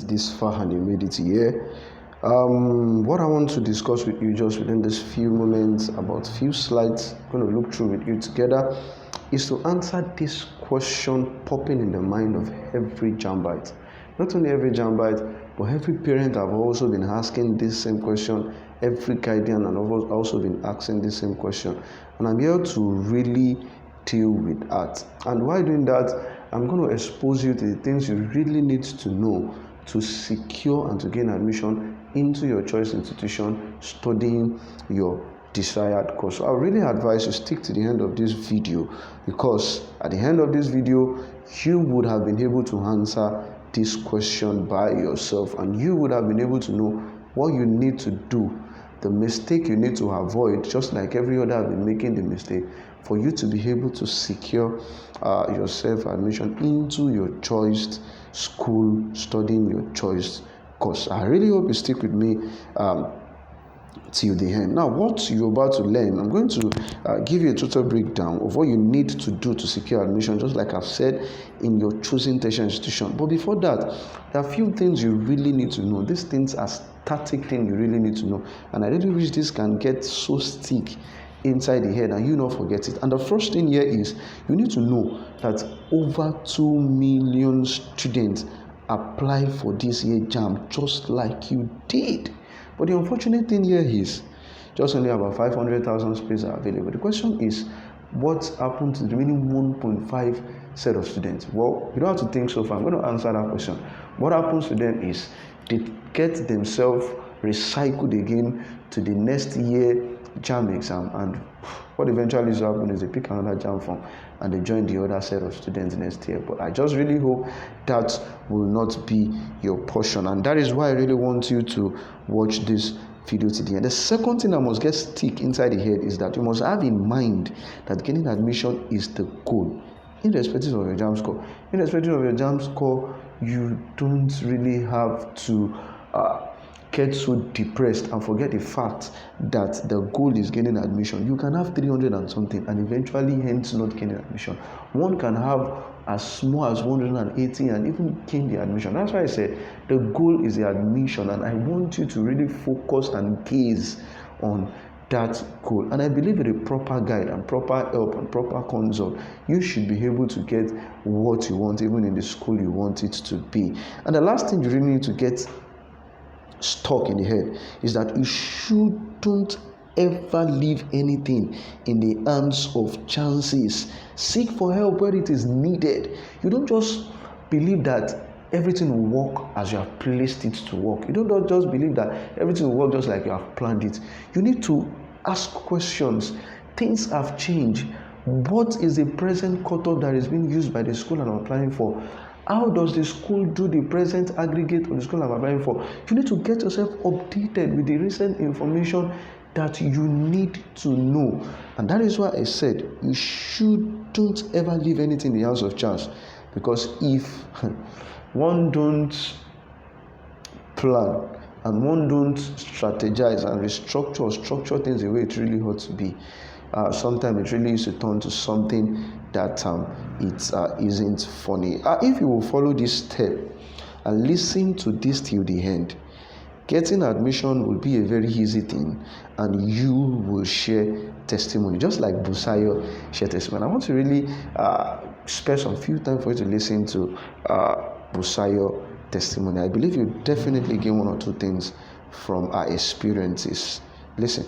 this far and you made it here. What I want to discuss with you just within this few moments, about few slides, I'm going to look through with you together, is to answer this question popping in the mind of every Jambite. Not only every Jambite, but every parent have also been asking this same question. Every guardian and have also been asking this same question. And I'm here to really deal with that. And while doing that, I'm going to expose you to the things you really need to know to secure and to gain admission into your choice institution, studying your desired course. So I really advise you stick to the end of this video, because at the end of this video, you would have been able to answer this question by yourself, and you would have been able to know what you need to do, the mistake you need to avoid, just like every other have been making the mistake, for you to be able to secure yourself admission into your choice school, studying your choice course. I really hope you stick with me till the end. Now, what you're about to learn, I'm going to give you a total breakdown of what you need to do to secure admission, just like I've said, in your choosing tertiary institution. But before that, there are a few things you really need to know. These things are static things you really need to know, and I really wish this can get so stick inside the head and you not forget it. And the first thing here is you need to know that over 2 million students apply for this year Jamb, just like you did. But the unfortunate thing here is just only about 500,000 spaces are available. The question is, what happened to the remaining 1.5 set of students? Well, you don't have to think so far. I'm going to answer that question. What happens to them is they get themselves recycled again to the next year Jamb exam, and what eventually is happen is they pick another Jamb form and they join the other set of students next year. But I just really hope that will not be your portion, and that is why I really want you to watch this video to the end. The second thing that must get stick inside the head is that you must have in mind that gaining admission is the goal, irrespective of your Jamb score. Irrespective of your Jamb score, you don't really have to get so depressed and forget the fact that the goal is gaining admission. You can have 300 and something and eventually hence not gaining admission. One can have as small as 180 and even gain the admission. That's why I said the goal is the admission, and I want you to really focus and gaze on that goal. And I believe with a proper guide and proper help and proper consult, you should be able to get what you want, even in the school you want it to be. And the last thing you really need to get stuck in the head is that you shouldn't ever leave anything in the hands of chances. Seek for help where it is needed. You don't just believe that everything will work as you have placed it to work. You don't just believe that everything will work just like you have planned it. You need to ask questions. Things have changed. What is the present cutoff that is being used by the school I'm applying for? How does the school do the present aggregate of the school I'm applying for? You need to get yourself updated with the recent information that you need to know. And that is why I said you shouldn't ever leave anything in the hands of chance. Because if one don't plan and one don't strategize and restructure or structure things the way it really ought to be, sometimes it really used to turn to something that it isn't funny. If you will follow this step and listen to this till the end, getting admission will be a very easy thing, and you will share testimony, just like Busayo shared testimony. I want to really spare some few time for you to listen to Busayo testimony. I believe you definitely gain one or two things from our experiences. Listen.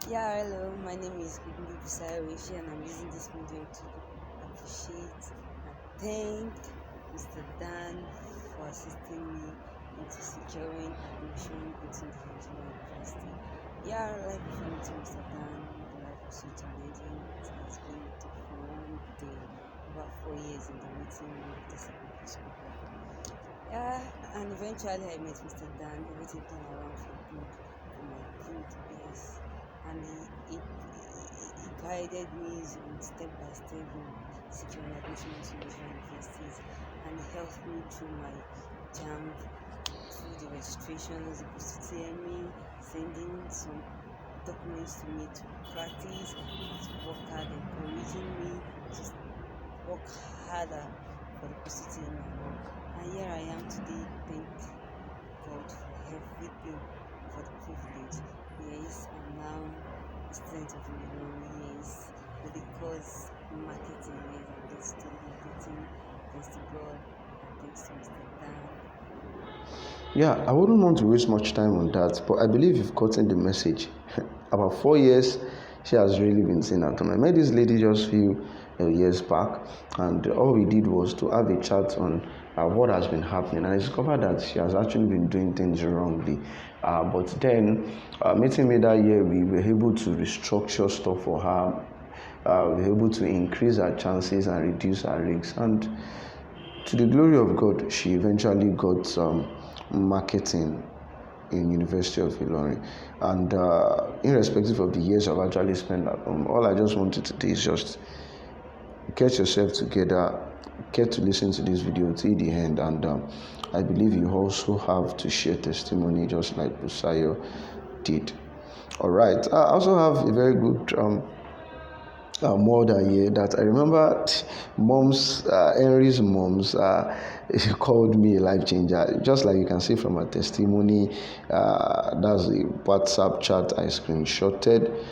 Yeah, hello, my name is Busayo and I'm using this medium to appreciate and thank Mr. Dan for assisting me into securing admission into the Nigerian University. Yeah, like listening to Mr. Dan, the life was so challenging. It has been a fun day, about 4 years in the waiting room of the secondary school. Yeah, and eventually I met Mr. Dan. Everything turned around for good, for my good, yes. And he guided me step by step in securing admission to Nigerian universities, and he helped me through my Jamb, through the registrations, the me, sending some documents to me to practice, to work hard, encouraging me to work harder for the positive And here I am today. Thank God for everything, for the privilege. Yes, I'm now a student of Illinois. Yes, with the course marketing. Yes, I'm going to study marketing. Thanks to God and thanks to Mr. Dan. Yeah, I wouldn't want to waste much time on that, but I believe you've gotten the message. About 4 years, she has really been saying that. I met this lady just few years back, and all we did was to have a chat on what has been happening, and I discovered that she has actually been doing things wrongly. But then, meeting me that year, we were able to restructure stuff for her. We were able to increase her chances and reduce her risks, and to the glory of God, she eventually got marketing in University of Illinois. And irrespective of the years I've actually spent at home, all I just wanted to do is just get yourself together, get to listen to this video till the end, and I believe you also have to share testimony just like Busayo did. All right. I also have a very good mother here that I remember. Henry's moms called me a life changer, just like you can see from her testimony. That's the WhatsApp chat I screenshotted.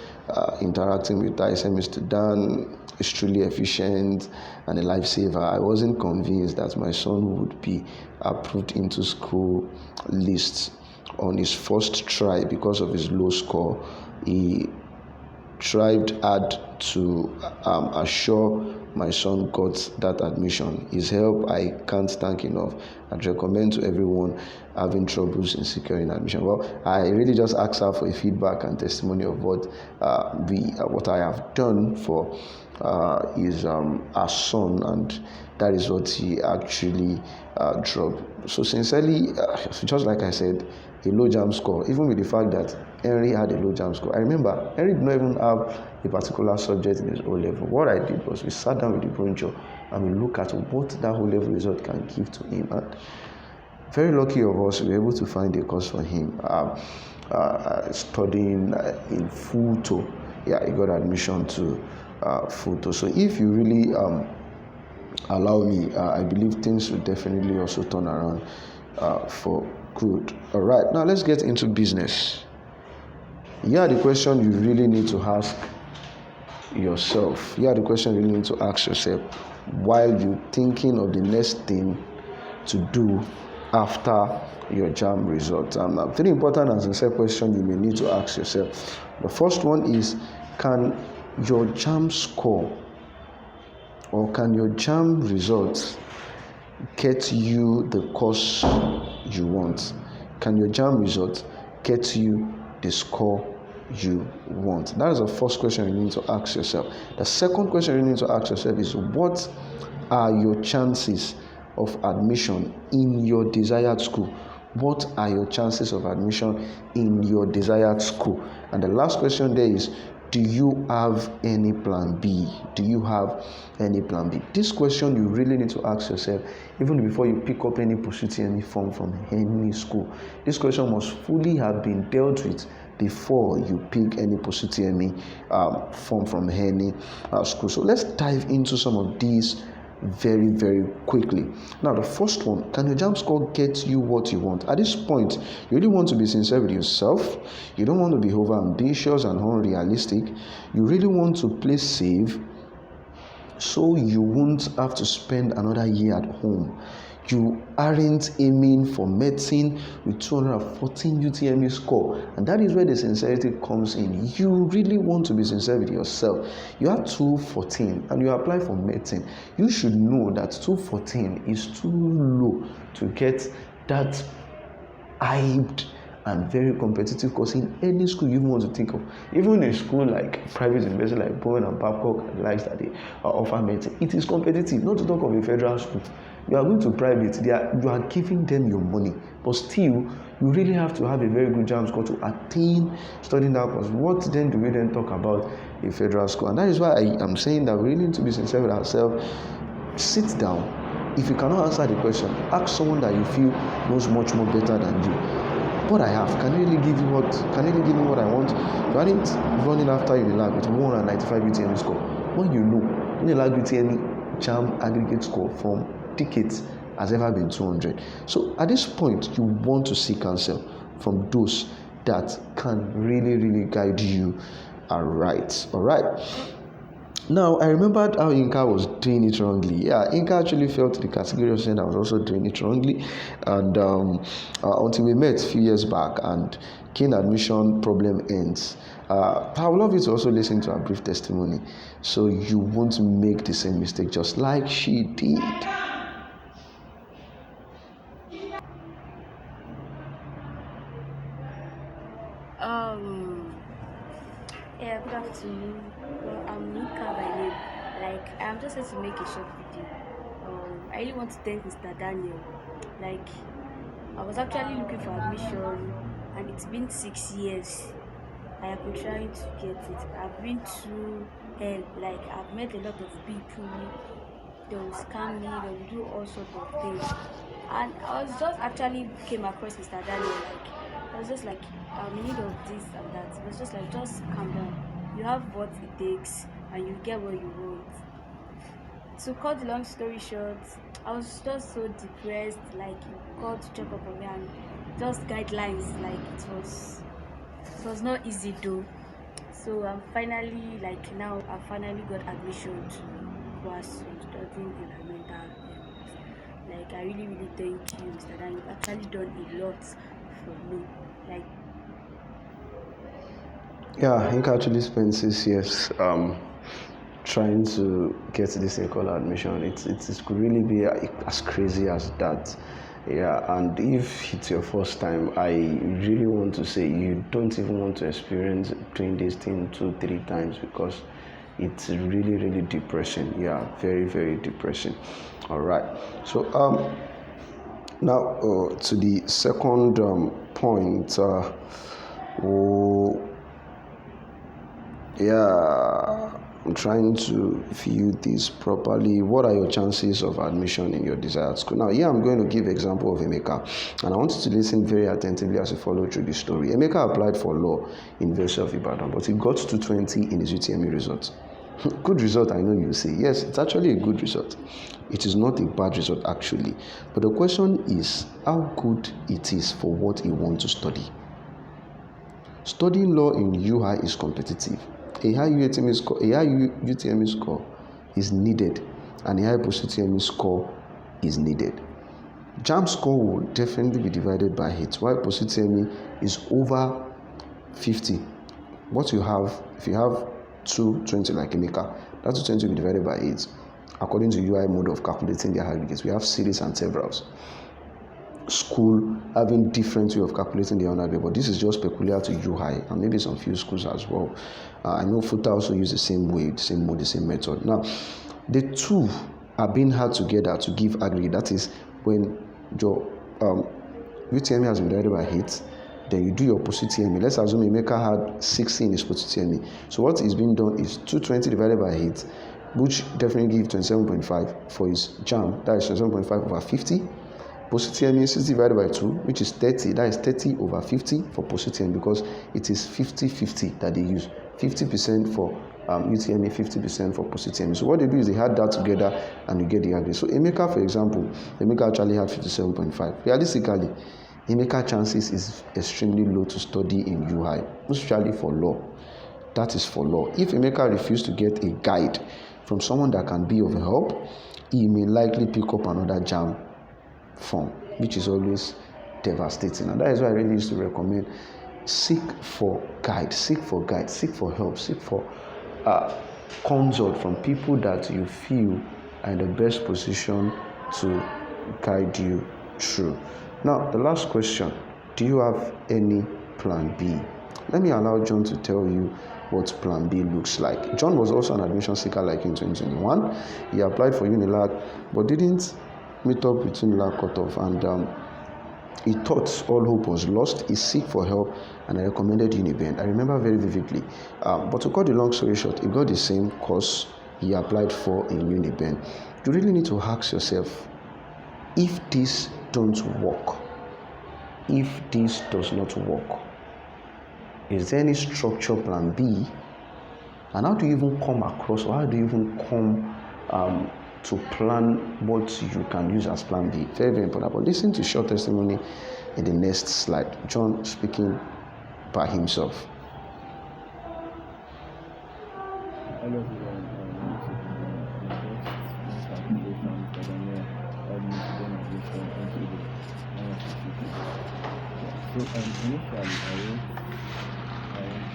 Interacting with her, I said, Mr. Dan is truly efficient and a lifesaver. I wasn't convinced that my son would be approved into school lists on his first try because of his low score. He tried hard to assure my son got that admission. His help I can't thank enough. I'd recommend to everyone having troubles in securing admission. Well, I really just asked her for a feedback and testimony of what I have done for his our son, and that is what he actually dropped. So sincerely, just like I said, a low Jamb score, even with the fact that Henry had a low Jamb score. I remember Henry did not even have a particular subject in his O level. What I did was we sat down with the brochure and we look at what that O level result can give to him. And very lucky of us, we were able to find a course for him. Studying in photo. Yeah, he got admission to photo. So if you really allow me, I believe things will definitely also turn around for good. All right, now let's get into business. Here are the question you really need to ask yourself. Here are the question you really need to ask yourself while you're thinking of the next thing to do after your Jamb result. Three important and sincere questions you may need to ask yourself. The first one is, can your Jamb score or can your Jamb results get you the course you want? Can your Jamb results get you the score you want? That is the first question you need to ask yourself. The second question you need to ask yourself is, what are your chances of admission in your desired school? What are your chances of admission in your desired school? And the last question there is, do you have any plan B? Do you have any plan B? This question you really need to ask yourself even before you pick up any pursuit, any form from any school. This question must fully have been dealt with before you pick any pursuit, any form from any school. So let's dive into some of these very, very quickly. Now, the first one, can your Jamb score get you what you want? At this point, you really want to be sincere with yourself. You don't want to be over ambitious and unrealistic. You really want to play safe so you won't have to spend another year at home. You aren't aiming for medicine with 214 UTME score, and that is where the sincerity comes in. You really want to be sincere with yourself. You have 214 and you apply for medicine. You should know that 214 is too low to get that hyped and very competitive course in any school you even want to think of. Even a school like private university like Bowen and Babcock and likes that they offer medicine, it is competitive. Not to talk of a federal school. You are going to private, you are giving them your money, but still you really have to have a very good Jamb score to attain studying that course. What then do we then talk about a federal school? And that is why I am saying that we really need to be sincere with ourselves. Sit down. If you cannot answer the question, ask someone that you feel knows much more better than you. What I have, can you really give me what I want? You aren't running after you in the lab with 195 UTME score. When you know, in the lab UTME Jamb aggregate score from decades has ever been 200. So at this point, you want to seek counsel from those that can really guide you aright. All right. Now, I remembered how Inka was doing it wrongly. Yeah, Inka actually fell to the category of saying I was also doing it wrongly. And until we met a few years back and keen admission problem ends. I would love you to also listen to her brief testimony so you won't make the same mistake just like she did. Um, yeah, good afternoon. Well, I'm Nika by name. I'm just here to make a short video. I really want to thank Mr. Daniel. I was actually looking for admission, and it's been 6 years. I have been trying to get it. I've been through hell. I've met a lot of people. They will scam me. They will do all sorts of things. And I was just actually came across Mr. Daniel. I was just like, I'm in need of this and that. It was just like, just calm down. You have what it takes, and you get what you want. To cut the long story short, I was just so depressed. You called to check up on me, and just guidelines. It was not easy though. So I'm finally now I finally got admission to course studying environmental health. I really thank you, Mr. Dan. You've actually done a lot for me. Yeah, I think I actually spent 6 years trying to get this thing called admission. It could really be as crazy as that. Yeah, and if it's your first time, I really want to say you don't even want to experience doing this thing 2-3 times because it's really depressing. Yeah, very depressing. All right. So now to the second point. Yeah, I'm trying to view this properly. What are your chances of admission in your desired school? Now, I'm going to give example of Emeka, and I want you to listen very attentively as you follow through the story. Emeka applied for law in University of Ibadan, but he got 220 in his UTME result. Good result, I know you say. Yes, it's actually a good result. It is not a bad result actually. But the question is how good it is for what he wants to study. Studying law in UI is competitive. A high UTME score is needed, and a high post-UTME score is needed. Jamb score will definitely be divided by 8, while post-UTME is over 50. What you have, if you have 220 like Emeka, that 220 will be divided by 8. According to UI mode of calculating their aggregates, we have series and severals. School having different way of calculating their own aggregate, but this is just peculiar to UI and maybe some few schools as well. I know FUTA also use the same way, the same mode, the same method. Now, the two are being held together to give aggregate. That is when your UTME has been divided by 8, then you do your post-UTME. Let's assume Emeka had 60 in his post-UTME. So what is being done is 220 divided by 8, which definitely gives 27.5 for his JAMB. That is 27.5 over 50. Post-UTME is 60 divided by 2, which is 30. That is 30 over 50 for post-UTME because it is 50-50 that they use. 50% for UTME, 50% for post-UTME. So what they do is they add that together and you get the average. So Emeka, for example, Emeka actually had 57.5. Realistically, Emeka chances is extremely low to study in UI, especially for law. That is for law. If Emeka refused to get a guide from someone that can be of help, he may likely pick up another JAMB form, which is always devastating. And that is why I really used to recommend seek for guide, seek for help, seek for consult from people that you feel are in the best position to guide you through. Now, the last question, do you have any plan B? Let me allow John to tell you what plan B looks like. John was also an admission seeker like in 2021. He applied for Unilag but didn't meet up with Unilag cutoff, and he thought all hope was lost. He seek for help, and I recommended Uniben. I remember very vividly. But to cut the long story short, he got the same course he applied for in Uniben. You really need to ask yourself, if this don't work, if this does not work, is there any structure plan B? And how do you even come across, or how do you even come to plan what you can use as plan B. Very, very important. But listen to short testimony in the next slide. John speaking by himself. Hello everyone, my name is Utme. I just want to appreciate Mr. Daniel helped me to gain admission into the institute. So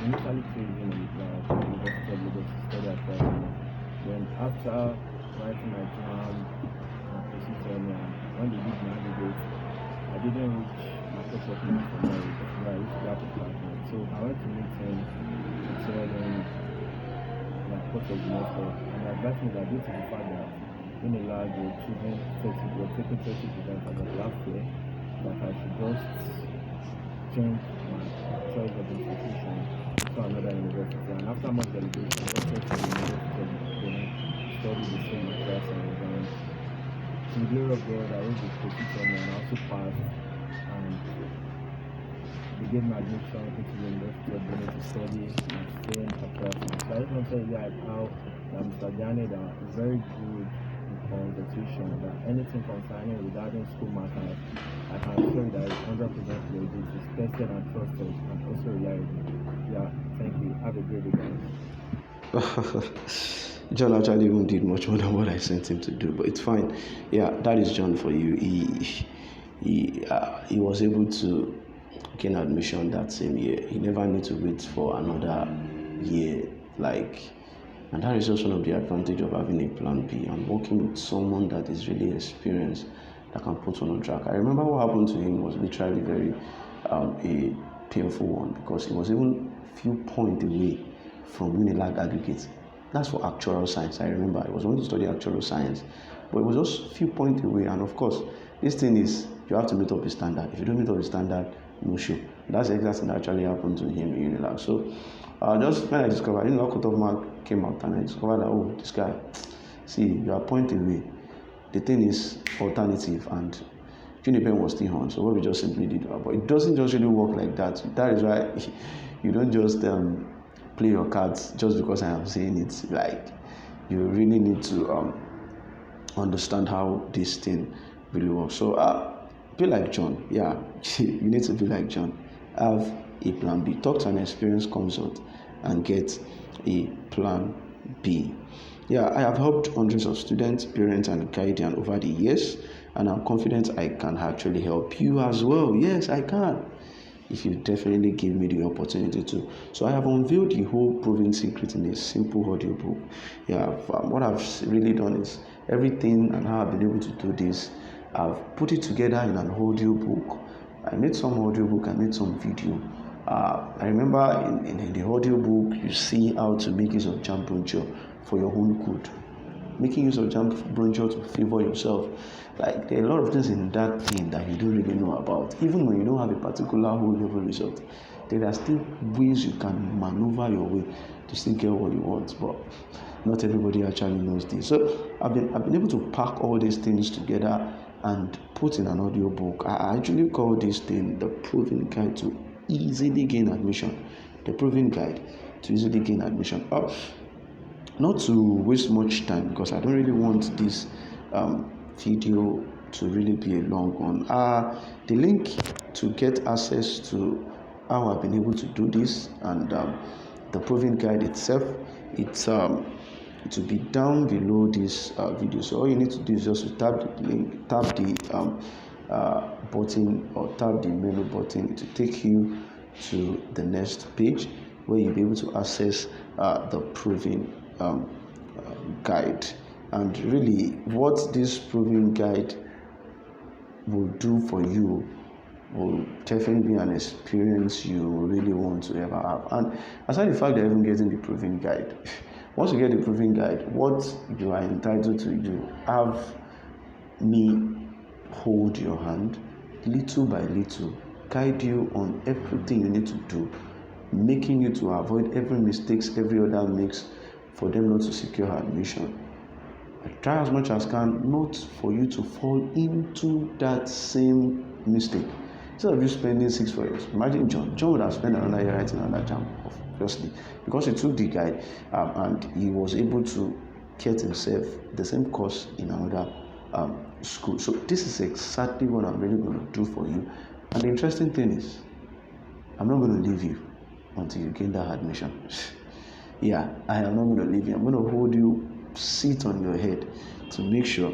initially choosing University of Lagos to study at Preston. Then after writing my Jamb and proceeding when they did my aggregate, I didn't reach my cut off mark for merit, where I used to have a partner. So I went to meet him to tell him what was the offer, and he advised me that due to the fact that in a lab we were taking 30% as of last year, that I should just change my choice of institution to another university. And after much deliberation, I went to the University of Utme to study the same class and exam. To the glory of God, I was the and I also passed, and they gave me admission into the University of Utme to study and stay in across. So I just want to tell you guys how Mr. Daniel is very good in consultation, that anything concerning regarding school matters, I can assure you that it's 100% legit, it's tested and trusted, and also reliable. Yeah, thank you. Have a great day, guys. John actually even did much more than what I sent him to do, but it's fine. Yeah, that is John for you. He was able to gain admission that same year. He never need to wait for another year, and that is also one of the advantage of having a plan B and working with someone that is really experienced, that can put on track. I remember what happened to him was literally very a painful one, because he was even few points away from Unilag aggregate. That's for actuarial science. I remember I was going to study actuarial science, but it was just a few points away. And of course, this thing is, you have to meet up the standard. If you don't meet up the standard, no show. That's the exact thing that actually happened to him in Unilag. So just when I discovered, cut off mark came out, and I discovered that, oh, this guy, see, you are a point away. The thing is alternative, and Juniper was still on. So what we just simply did, but it doesn't just really work like that. That is why you don't just play your cards just because I am saying it. Like, you really need to understand how this thing really works. So be like John. Yeah, you need to be like John. Have a plan B. Talk to an experienced consult and get a plan B. Yeah, I have helped hundreds of students, parents, and guardians over the years, and I'm confident I can actually help you as well. Yes, I can, if you definitely give me the opportunity to. So I have unveiled the whole proven secret in a simple audiobook. Yeah, what I've really done is everything and how I've been able to do this, I've put it together in an audiobook. I made some audiobook, I made some video. I remember in the audiobook, you see how to make use of Jamb brochure for your own good. Making use of Jamb brochure to favor yourself. Like, there are a lot of things in that thing that you don't really know about. Even when you don't have a particular whole level result, there are still ways you can maneuver your way to still get what you want. But not everybody actually knows this. So I've been able to pack all these things together and put in an audiobook. I actually call this thing the Proven Guide to Easily Gain Admission. The Proven Guide to Easily Gain Admission. Not to waste much time, because I don't really want this video to really be a long one. The link to get access to how I've been able to do this and the Proven Guide itself, it will be down below this video. So all you need to do is just to tap the link, tap the button, or tap the menu button. It will take you to the next page where you'll be able to access the Proven Guide. And really, what this Proven Guide will do for you will definitely be an experience you really want to ever have. And aside the fact that even getting the Proven Guide, once you get the Proven Guide, what you are entitled to do, have me hold your hand little by little, guide you on everything you need to do, making you to avoid every mistakes every other makes for them not to secure admission. I try as much as can not for you to fall into that same mistake. Instead of you spending 4 years, imagine John would have spent another year writing another Jamb, obviously, because he took the guide and he was able to get himself the same course in another school. So this is exactly what I'm really going to do for you. And the interesting thing is, I'm not going to leave you until you gain that admission. Yeah, I am not going to leave you. I'm going to hold you, sit on your head to make sure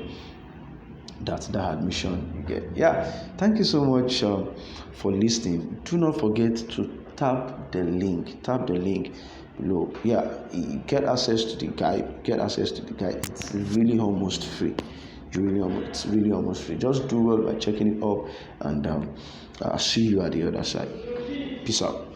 that admission you get. Yeah, thank you so much for listening. Do not forget to tap the link below. Yeah, get access to the guide. It's really almost free. It's really almost free. Just do well by checking it up, and I'll see you at the other side. Peace out.